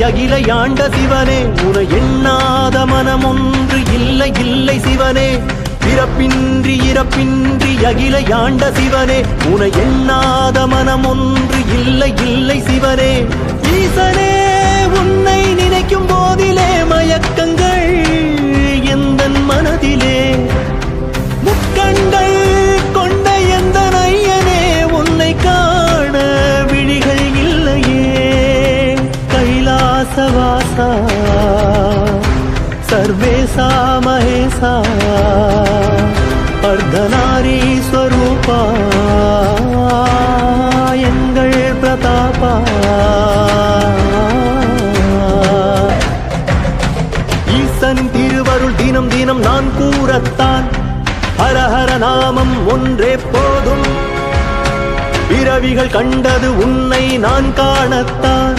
அகில யாண்ட சிவனே உன எண்ணாத மனம் ஒன்று இல்லை இல்லை சிவனே பிறப்பின்றி இறப்பின்றி அகில யாண்ட சிவனே உன எண்ணாத மனம் ஒன்று இல்லை இல்லை சிவனே ஈசனே உன்னை நினைக்கும் போதிலே மயக்கங்கள் எந்தன் மனதிலே முக்கண்கள் கொண்ட எந்த நையனே உன்னை காண விழிகள் இல்லையே கைலாசவாசா சர்வேசா மகேசா அர்த்தநாரீஸ்வரூபா எங்கள் பிரதாபா ஈசனின் திருவருள் தினம் தினம் நான் கூறத்தான் ஹரஹர நாமம் ஒன்றே போதும் பிறவிகள் கண்டது உன்னை நான் காணத்தான்